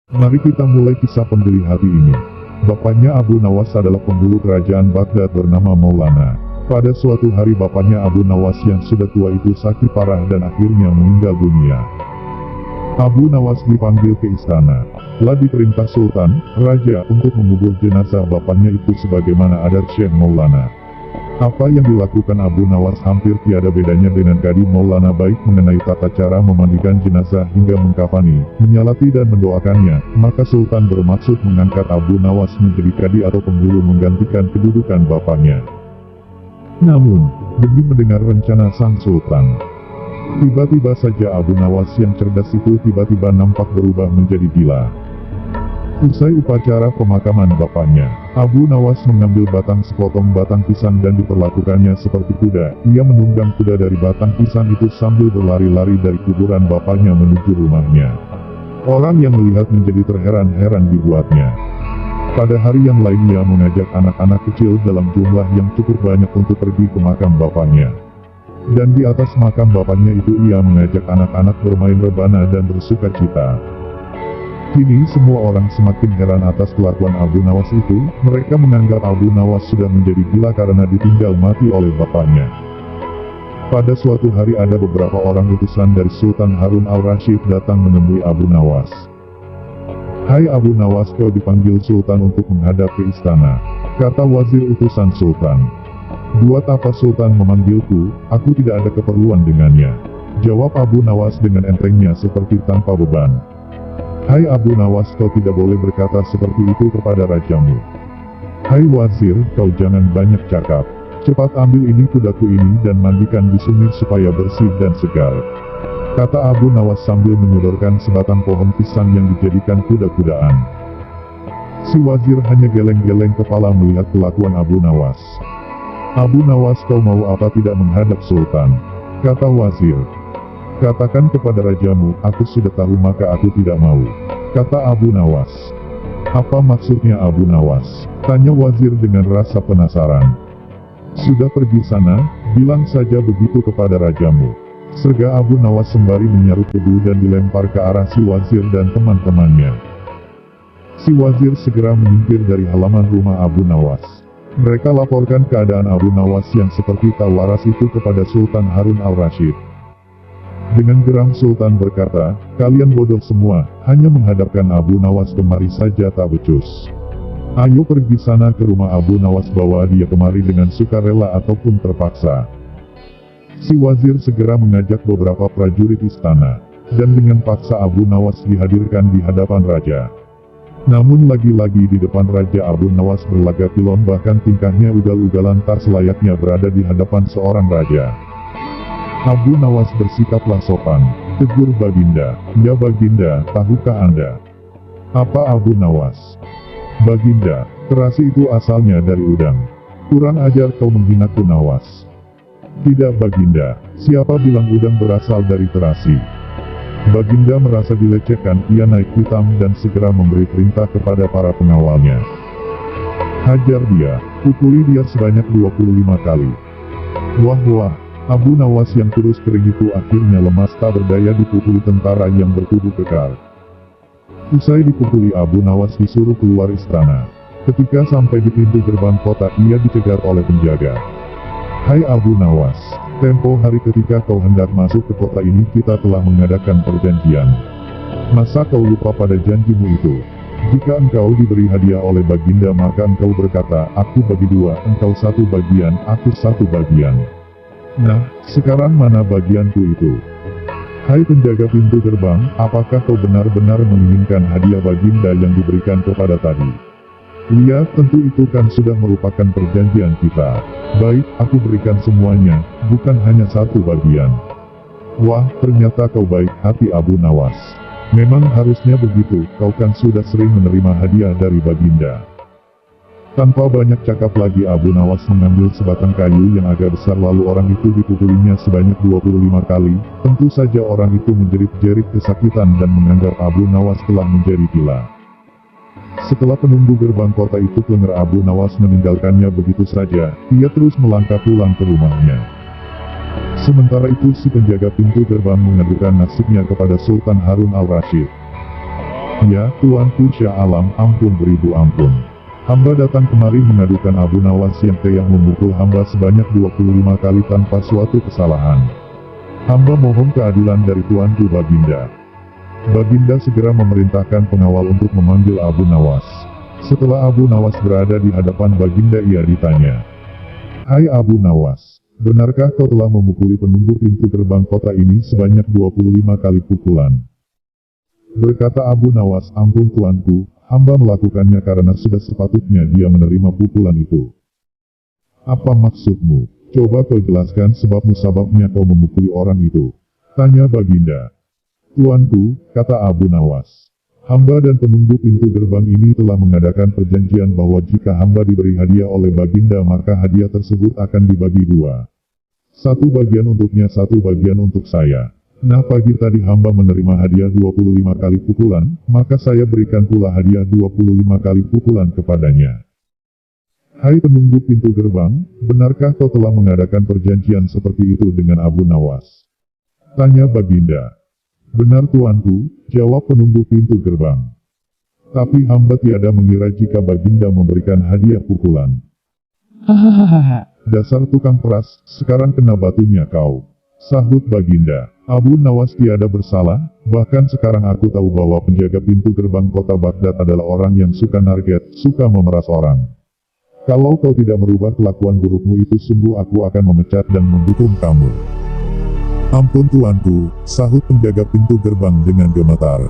Mari kita mulai kisah pembeli hati ini. Bapaknya Abu Nawas adalah penghulu kerajaan Baghdad bernama Maulana. Pada suatu hari bapaknya Abu Nawas yang sudah tua itu sakit parah dan akhirnya meninggal dunia. Abu Nawas dipanggil ke istana. Telah diperintah Sultan, Raja untuk mengubur jenazah bapaknya itu sebagaimana adat Syekh Maulana. Apa yang dilakukan Abu Nawas hampir tiada bedanya dengan Kadi Maulana, baik mengenai tata cara memandikan jenazah hingga mengkafani, menyalati dan mendoakannya. Maka Sultan bermaksud mengangkat Abu Nawas menjadi Kadi atau penghulu menggantikan kedudukan bapaknya. Namun, demi mendengar rencana sang Sultan, tiba-tiba saja Abu Nawas yang cerdas itu tiba-tiba nampak berubah menjadi gila. Usai upacara pemakaman bapaknya, Abu Nawas mengambil sepotong batang pisang dan diperlakukannya seperti kuda. Ia menunggang kuda dari batang pisang itu sambil berlari-lari dari kuburan bapaknya menuju rumahnya. Orang yang melihat menjadi terheran-heran dibuatnya. Pada hari yang lain ia mengajak anak-anak kecil dalam jumlah yang cukup banyak untuk pergi ke makam bapaknya. Dan di atas makam bapaknya itu ia mengajak anak-anak bermain rebana dan bersuka cita. Kini semua orang semakin heran atas kelakuan Abu Nawas itu. Mereka menganggap Abu Nawas sudah menjadi gila karena ditinggal mati oleh bapaknya. Pada suatu hari ada beberapa orang utusan dari Sultan Harun al-Rasyid datang menemui Abu Nawas. "Hai Abu Nawas, kau dipanggil Sultan untuk menghadap ke istana," kata wazir utusan Sultan. "Buat apa Sultan memanggilku? Aku tidak ada keperluan dengannya," jawab Abu Nawas dengan entengnya seperti tanpa beban. "Hai Abu Nawas, kau tidak boleh berkata seperti itu kepada rajamu." "Hai wazir, kau jangan banyak cakap. Cepat ambil ini kudaku ini dan mandikan di sungai supaya bersih dan segar," kata Abu Nawas sambil menyodorkan sebatang pohon pisang yang dijadikan kuda-kudaan. Si wazir hanya geleng-geleng kepala melihat kelakuan Abu Nawas. "Abu Nawas, kau mau apa tidak menghadap Sultan?" kata wazir. "Katakan kepada rajamu, aku sudah tahu maka aku tidak mau," kata Abu Nawas. "Apa maksudnya Abu Nawas?" tanya wazir dengan rasa penasaran. "Sudah pergi sana, bilang saja begitu kepada rajamu," serga Abu Nawas sembari menyarut debu dan dilempar ke arah si wazir dan teman-temannya. Si wazir segera menyingkir dari halaman rumah Abu Nawas. Mereka laporkan keadaan Abu Nawas yang seperti tak waras itu kepada Sultan Harun al-Rasyid. Dengan geram Sultan berkata, "Kalian bodoh semua, hanya menghadapkan Abu Nawas kemari saja tak becus. Ayo pergi sana ke rumah Abu Nawas, bawa dia kemari dengan sukarela ataupun terpaksa." Si wazir segera mengajak beberapa prajurit istana, dan dengan paksa Abu Nawas dihadirkan di hadapan raja. Namun lagi-lagi di depan raja Abu Nawas berlagak pilon, bahkan tingkahnya ugal-ugalan tak selayaknya berada di hadapan seorang raja. Abu Nawas bersikaplah sopan, tegur Baginda. "Ya Baginda, tahukah Anda?" "Apa Abu Nawas?" "Baginda, terasi itu asalnya dari udang." "Kurang ajar kau menghinaku Nawas." "Tidak Baginda, siapa bilang udang berasal dari terasi?" Baginda merasa dilecehkan, ia naik hitam dan segera memberi perintah kepada para pengawalnya. "Hajar dia, pukuli dia sebanyak 25 kali." Wah, Abu Nawas yang kurus kering itu akhirnya lemas tak berdaya dipukuli tentara yang bertubuh kekar. Usai dipukuli, Abu Nawas disuruh keluar istana. Ketika sampai di pintu gerbang kota, ia dicegat oleh penjaga. "Hai Abu Nawas, tempo hari ketika kau hendak masuk ke kota ini kita telah mengadakan perjanjian. Masa kau lupa pada janjimu itu? Jika engkau diberi hadiah oleh Baginda maka engkau berkata, 'Aku bagi dua, engkau satu bagian, aku satu bagian.' Nah, sekarang mana bagianku itu?" "Hai penjaga pintu gerbang, apakah kau benar-benar menginginkan hadiah Baginda yang diberikan kepada tadi?" "Lihat, tentu itu kan sudah merupakan perjanjian kita." "Baik, aku berikan semuanya, bukan hanya satu bagian." "Wah, ternyata kau baik hati Abu Nawas. Memang harusnya begitu, kau kan sudah sering menerima hadiah dari Baginda." Tanpa banyak cakap lagi Abu Nawas mengambil sebatang kayu yang agak besar lalu orang itu dipukulinya sebanyak 25 kali. Tentu saja orang itu menjerit-jerit kesakitan dan menganggap Abu Nawas telah menjadi gila. Setelah penunggu gerbang kota itu kelengger, Abu Nawas meninggalkannya begitu saja. Ia terus melangkah pulang ke rumahnya. Sementara itu si penjaga pintu gerbang mengadukan nasibnya kepada Sultan Harun al-Rasyid. Ya, Tuanku Syah Alam, ampun beribu ampun. Hamba datang kemari mengadukan Abu Nawas yang telah memukul hamba sebanyak 25 kali tanpa suatu kesalahan. Hamba mohon keadilan dari Tuanku Baginda. Baginda segera memerintahkan pengawal untuk memanggil Abu Nawas. Setelah Abu Nawas berada di hadapan Baginda, ia ditanya, "Hai Abu Nawas, benarkah kau telah memukuli penunggu pintu gerbang kota ini sebanyak 25 kali pukulan?" Berkata Abu Nawas, "Ampun Tuanku, hamba melakukannya karena sudah sepatutnya dia menerima pukulan itu." "Apa maksudmu? Coba kau jelaskan sebab musababnya kau memukuli orang itu," tanya Baginda. "Tuanku," kata Abu Nawas, "hamba dan penunggu pintu gerbang ini telah mengadakan perjanjian bahwa jika hamba diberi hadiah oleh Baginda maka hadiah tersebut akan dibagi dua. Satu bagian untuknya, satu bagian untuk saya. Nah, pagi tadi hamba menerima hadiah 25 kali pukulan, maka saya berikan pula hadiah 25 kali pukulan kepadanya." "Hai penunggu pintu gerbang, benarkah kau telah mengadakan perjanjian seperti itu dengan Abu Nawas?" tanya Baginda. "Benar Tuanku," jawab penunggu pintu gerbang. "Tapi hamba tiada mengira jika Baginda memberikan hadiah pukulan." Hahaha. "Dasar tukang peras, sekarang kena batunya kau," sahut Baginda. "Abu Nawas tiada bersalah, bahkan sekarang aku tahu bahwa penjaga pintu gerbang kota Baghdad adalah orang yang suka narget, suka memeras orang. Kalau kau tidak merubah kelakuan burukmu itu, sungguh aku akan memecat dan menghukum kamu." "Ampun Tuanku," sahut penjaga pintu gerbang dengan gemetar.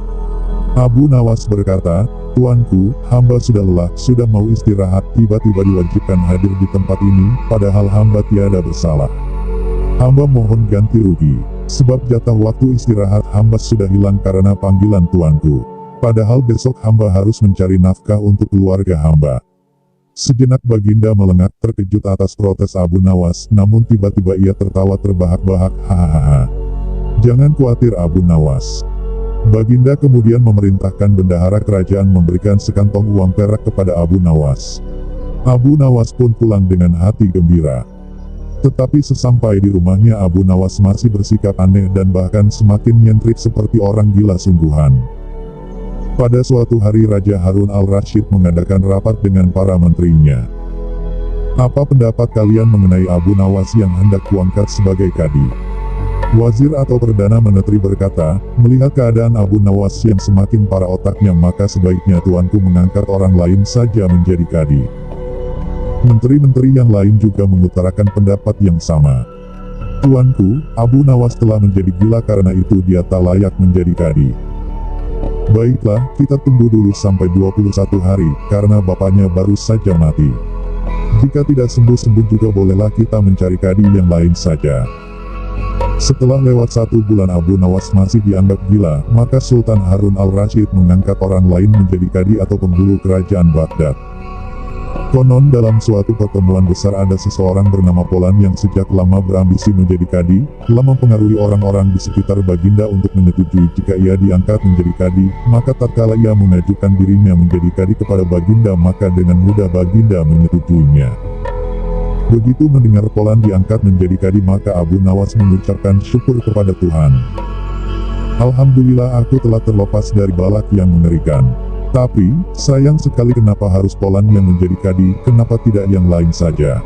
Abu Nawas berkata, "Tuanku, hamba sudah lelah, sudah mau istirahat, tiba-tiba diwajibkan hadir di tempat ini, padahal hamba tiada bersalah. Hamba mohon ganti rugi, sebab jatah waktu istirahat hamba sudah hilang karena panggilan Tuanku. Padahal besok hamba harus mencari nafkah untuk keluarga hamba." Sejenak Baginda melengak terkejut atas protes Abu Nawas, namun tiba-tiba ia tertawa terbahak-bahak, "Hahaha. Jangan khawatir Abu Nawas." Baginda kemudian memerintahkan bendahara kerajaan memberikan sekantong uang perak kepada Abu Nawas. Abu Nawas pun pulang dengan hati gembira. Tetapi sesampai di rumahnya Abu Nawas masih bersikap aneh dan bahkan semakin nyentrik seperti orang gila sungguhan. Pada suatu hari Raja Harun al-Rashid mengadakan rapat dengan para menterinya. "Apa pendapat kalian mengenai Abu Nawas yang hendak kuangkat sebagai kadi?" Wazir atau Perdana Menteri berkata, "Melihat keadaan Abu Nawas yang semakin parah otaknya, maka sebaiknya Tuanku mengangkat orang lain saja menjadi kadi." Menteri-menteri yang lain juga mengutarakan pendapat yang sama. "Tuanku, Abu Nawas telah menjadi gila, karena itu dia tak layak menjadi kadi." "Baiklah, kita tunggu dulu sampai 21 hari, karena bapaknya baru saja mati. Jika tidak sembuh-sembuh juga bolehlah kita mencari kadi yang lain saja." Setelah lewat 1 bulan Abu Nawas masih dianggap gila, maka Sultan Harun al-Rashid mengangkat orang lain menjadi kadi atau penghulu kerajaan Baghdad. Konon dalam suatu pertemuan besar ada seseorang bernama Polan yang sejak lama berambisi menjadi kadi, telah mempengaruhi orang-orang di sekitar Baginda untuk menyetujui jika ia diangkat menjadi kadi, maka tatkala ia mengajukan dirinya menjadi kadi kepada Baginda maka dengan mudah Baginda menyetujuinya. Begitu mendengar Polan diangkat menjadi kadi maka Abu Nawas mengucapkan syukur kepada Tuhan. "Alhamdulillah aku telah terlepas dari balak yang mengerikan. Tapi, sayang sekali kenapa harus Polan yang menjadi kadi, kenapa tidak yang lain saja?"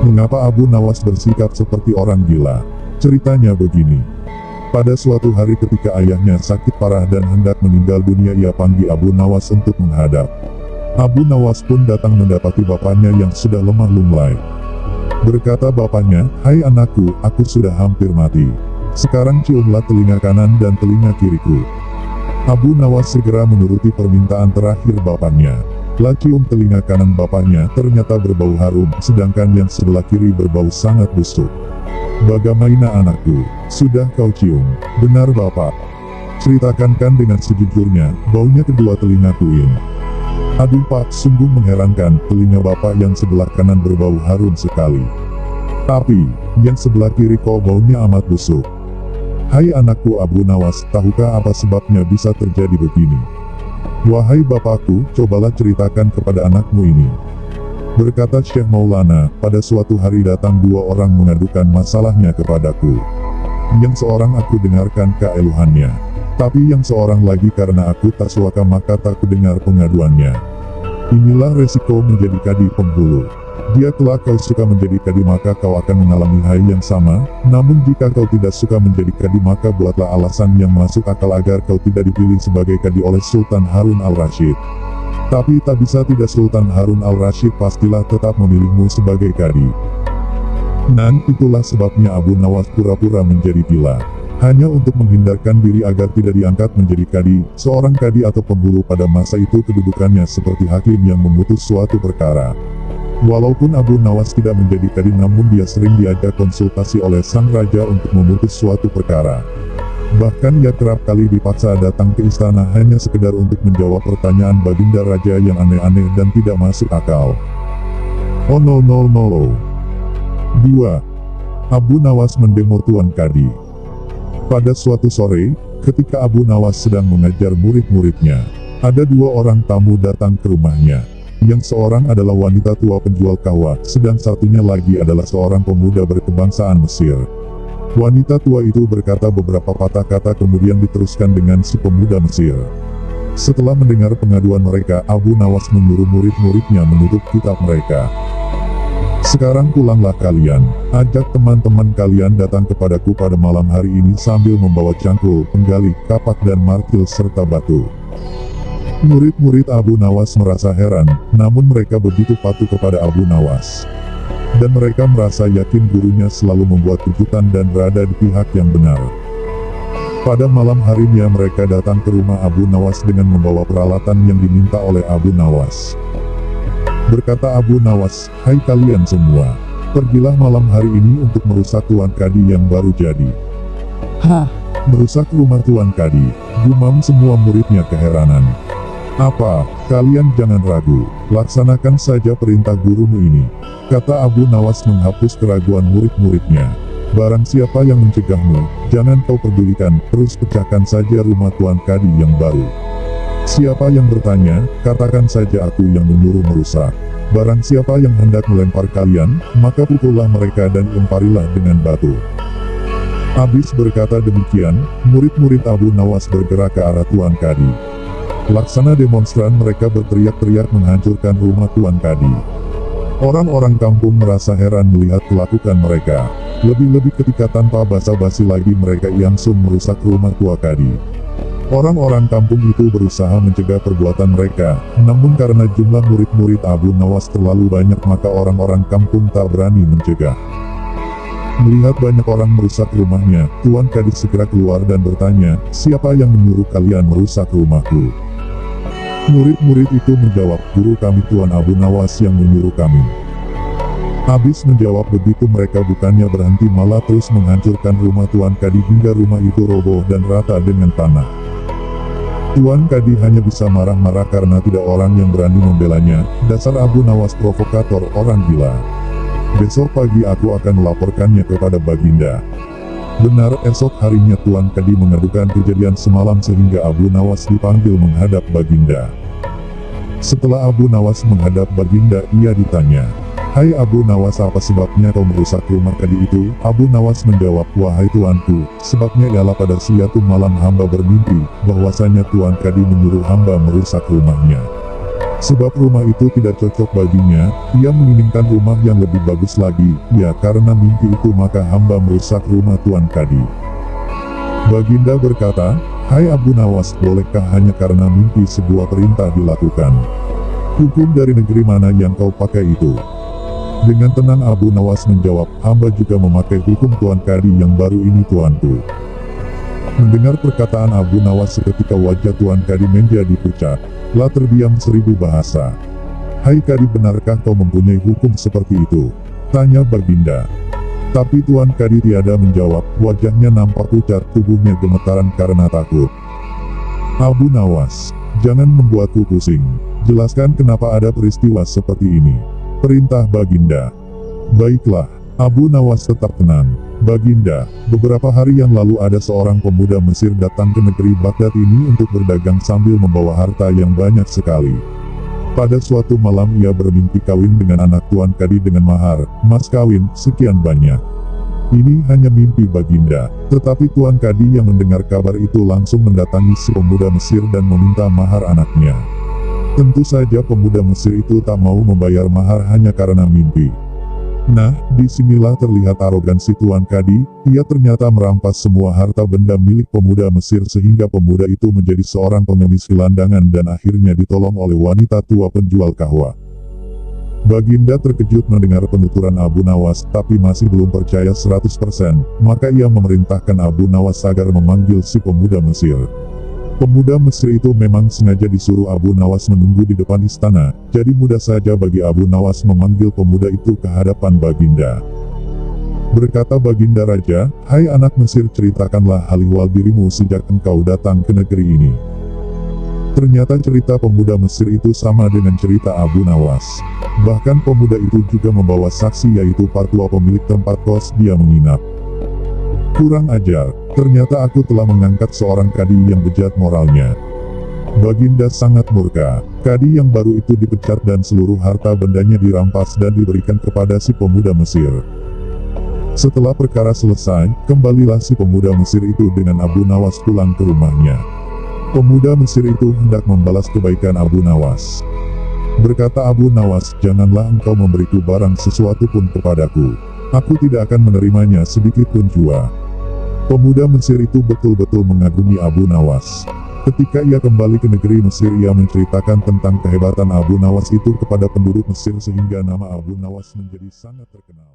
Mengapa Abu Nawas bersikap seperti orang gila? Ceritanya begini. Pada suatu hari ketika ayahnya sakit parah dan hendak meninggal dunia, ia panggil Abu Nawas untuk menghadap. Abu Nawas pun datang mendapati bapaknya yang sudah lemah lumlai. Berkata bapaknya, "Hai anakku, aku sudah hampir mati. Sekarang ciumlah telinga kanan dan telinga kiriku." Abu Nawas segera menuruti permintaan terakhir bapaknya. Lah cium telinga kanan bapaknya, ternyata berbau harum, sedangkan yang sebelah kiri berbau sangat busuk. "Bagaimana anakku? Sudah kau cium?" "Benar bapak." "Ceritakan kan dengan sejujurnya, baunya kedua telingaku ini." "Aduh pak, sungguh mengherankan, telinga bapak yang sebelah kanan berbau harum sekali. Tapi, yang sebelah kiri kok baunya amat busuk." "Hai anakku Abu Nawas, tahukah apa sebabnya bisa terjadi begini?" "Wahai bapakku, cobalah ceritakan kepada anakmu ini." Berkata Syekh Maulana, "Pada suatu hari datang 2 orang mengadukan masalahnya kepadaku. Yang seorang aku dengarkan keeluhannya. Tapi yang seorang lagi karena aku tak suka maka tak kudengar pengaduannya. Inilah resiko menjadi kadi penghulu. Dia kelak kau suka menjadi kadi maka kau akan mengalami hal yang sama, namun jika kau tidak suka menjadi kadi maka buatlah alasan yang masuk akal agar kau tidak dipilih sebagai kadi oleh Sultan Harun al-Rasyid. Tapi tak bisa tidak, Sultan Harun al-Rasyid pastilah tetap memilihmu sebagai kadi. Nan, itulah sebabnya Abu Nawas pura-pura menjadi gila. Hanya untuk menghindarkan diri agar tidak diangkat menjadi kadi. Seorang kadi atau penghulu pada masa itu kedudukannya seperti hakim yang memutus suatu perkara. Walaupun Abu Nawas tidak menjadi kadi namun dia sering diajak konsultasi oleh sang raja untuk memutus suatu perkara. Bahkan ia kerap kali dipaksa datang ke istana hanya sekedar untuk menjawab pertanyaan baginda raja yang aneh-aneh dan tidak masuk akal. Oh no. 2. Abu Nawas mendemo Tuan Kadi. Pada suatu sore, ketika Abu Nawas sedang mengajar murid-muridnya, ada 2 orang tamu datang ke rumahnya. Yang seorang adalah wanita tua penjual kahwa, sedang satunya lagi adalah seorang pemuda berkebangsaan Mesir. Wanita tua itu berkata beberapa patah kata kemudian diteruskan dengan si pemuda Mesir. Setelah mendengar pengaduan mereka, Abu Nawas menyuruh murid-muridnya menutup kitab mereka. Sekarang pulanglah kalian, ajak teman-teman kalian datang kepadaku pada malam hari ini sambil membawa cangkul, penggali, kapak dan martil serta batu. Murid-murid Abu Nawas merasa heran, namun mereka begitu patuh kepada Abu Nawas. Dan mereka merasa yakin gurunya selalu membuat kejutan dan berada di pihak yang benar. Pada malam harinya mereka datang ke rumah Abu Nawas dengan membawa peralatan yang diminta oleh Abu Nawas. Berkata Abu Nawas, "Hai kalian semua, pergilah malam hari ini untuk merusak Tuan Kadi yang baru jadi." Hah? Merusak rumah Tuan Kadi, gumam semua muridnya keheranan. "Apa, kalian jangan ragu, laksanakan saja perintah gurumu ini," kata Abu Nawas menghapus keraguan murid-muridnya. "Barang siapa yang mencegahmu, jangan kau pedulikan, terus pecahkan saja rumah Tuan Kadi yang baru. Siapa yang bertanya, katakan saja aku yang menyuruh merusak. Barang siapa yang hendak melempar kalian, maka pukullah mereka dan lemparilah dengan batu." Habis berkata demikian, murid-murid Abu Nawas bergerak ke arah Tuan Kadi. Laksana demonstran mereka berteriak-teriak menghancurkan rumah Tuan Kadi. Orang-orang kampung merasa heran melihat kelakuan mereka. Lebih-lebih ketika tanpa basa-basi lagi mereka langsung merusak rumah Tua Kadi. Orang-orang kampung itu berusaha mencegah perbuatan mereka, namun karena jumlah murid-murid Abu Nawas terlalu banyak maka orang-orang kampung tak berani mencegah. Melihat banyak orang merusak rumahnya, Tuan Kadi segera keluar dan bertanya, "Siapa yang menyuruh kalian merusak rumahku?" Murid-murid itu menjawab, "Guru kami Tuan Abu Nawas yang menyuruh kami." Habis menjawab begitu mereka bukannya berhenti malah terus menghancurkan rumah Tuan Kadi hingga rumah itu roboh dan rata dengan tanah. Tuan Kadi hanya bisa marah-marah karena tidak orang yang berani membelanya. "Dasar Abu Nawas provokator, orang gila. Besok pagi aku akan melaporkannya kepada Baginda." Benar, esok harinya Tuan Kadi mengadukan kejadian semalam sehingga Abu Nawas dipanggil menghadap Baginda. Setelah Abu Nawas menghadap Baginda, ia ditanya, "Hai Abu Nawas, apa sebabnya kau merusak rumah Kadi itu?" Abu Nawas menjawab, "Wahai tuanku, sebabnya ialah pada suatu malam hamba bermimpi, bahwasanya Tuan Kadi menyuruh hamba merusak rumahnya. Sebab rumah itu tidak cocok baginya, ia menginginkan rumah yang lebih bagus lagi, ya karena mimpi itu maka hamba merusak rumah Tuan Kadi." Baginda berkata, "Hai Abu Nawas, bolehkah hanya karena mimpi sebuah perintah dilakukan? Hukum dari negeri mana yang kau pakai itu?" Dengan tenang Abu Nawas menjawab, "Hamba juga memakai hukum Tuan Kadi yang baru ini tuanku." Mendengar perkataan Abu Nawas seketika wajah Tuan Kadi menjadi pucat. Lah terdiam 1000 bahasa. "Hai Kadi, benarkah kau mempunyai hukum seperti itu?" tanya Baginda. Tapi Tuan Kadi tiada menjawab, wajahnya nampak pucat, tubuhnya gemetaran karena takut. "Abu Nawas, jangan membuatku pusing. Jelaskan kenapa ada peristiwa seperti ini," perintah Baginda. "Baiklah." Abu Nawas tetap tenang. "Baginda, beberapa hari yang lalu ada seorang pemuda Mesir datang ke negeri Baghdad ini untuk berdagang sambil membawa harta yang banyak sekali. Pada suatu malam ia bermimpi kawin dengan anak Tuan Kadi dengan mahar, mas kawin, sekian banyak. Ini hanya mimpi Baginda. Tetapi Tuan Kadi yang mendengar kabar itu langsung mendatangi si pemuda Mesir dan meminta mahar anaknya. Tentu saja pemuda Mesir itu tak mau membayar mahar hanya karena mimpi. Nah, disinilah terlihat arogansi Tuan Kadi. Ia ternyata merampas semua harta benda milik pemuda Mesir sehingga pemuda itu menjadi seorang pengemis gelandangan dan akhirnya ditolong oleh wanita tua penjual kahwa. Baginda terkejut mendengar penuturan Abu Nawas, tapi masih belum percaya 100%, maka ia memerintahkan Abu Nawas agar memanggil si pemuda Mesir. Pemuda Mesir itu memang sengaja disuruh Abu Nawas menunggu di depan istana, jadi mudah saja bagi Abu Nawas memanggil pemuda itu ke hadapan Baginda. Berkata Baginda Raja, "Hai anak Mesir, ceritakanlah hal-ihwal dirimu sejak engkau datang ke negeri ini." Ternyata cerita pemuda Mesir itu sama dengan cerita Abu Nawas. Bahkan pemuda itu juga membawa saksi yaitu Patwa pemilik tempat kos dia menginap. Kurang ajar, ternyata aku telah mengangkat seorang kadi yang bejat moralnya. Baginda sangat murka. Kadi yang baru itu dipecat dan seluruh harta bendanya dirampas dan diberikan kepada si pemuda Mesir. Setelah perkara selesai, kembalilah si pemuda Mesir itu dengan Abu Nawas pulang ke rumahnya. Pemuda Mesir itu hendak membalas kebaikan Abu Nawas. Berkata Abu Nawas, "Janganlah engkau memberiku barang sesuatu pun kepadaku. Aku tidak akan menerimanya sedikit pun jua." Pemuda Mesir itu betul-betul mengagumi Abu Nawas. Ketika ia kembali ke negeri Mesir, ia menceritakan tentang kehebatan Abu Nawas itu kepada penduduk Mesir sehingga nama Abu Nawas menjadi sangat terkenal.